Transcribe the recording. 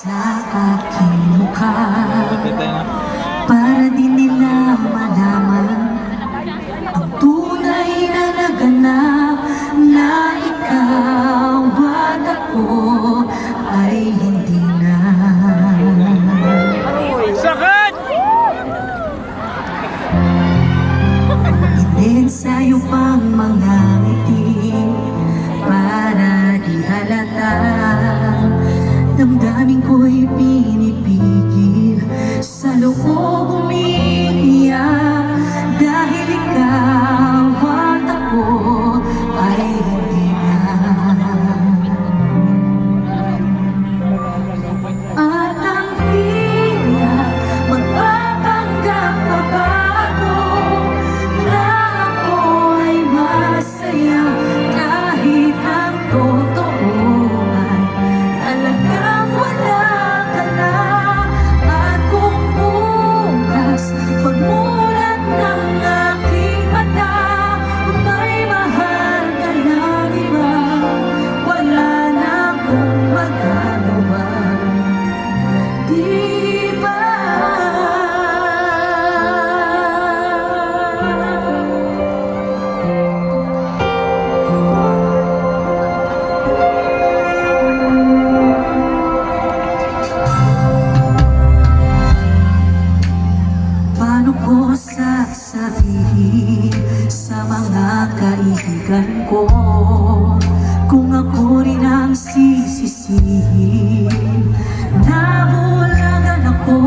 sa aking mukha para di nila malaman ang tunay na naganap na ikaw at ako ay hindi na. Sakit! Inensayo pang mga ngiti para di halata. Damdamin ko'y pinipigil, sa loob umiiyak dahil ikaw at ako ay hindi na. At ang tila magpapanggap pa ba ako na ako ay masaya kahit ang totoo ay talagang wala ka na. At kung bukas pagmulat ng aking mata may mahal ka ng iba, wala na akong magagawa. Di ba? Paano ko sasabihin sa mga kaibigan ko kung ako rin ang sisisihin? Nabulagan ako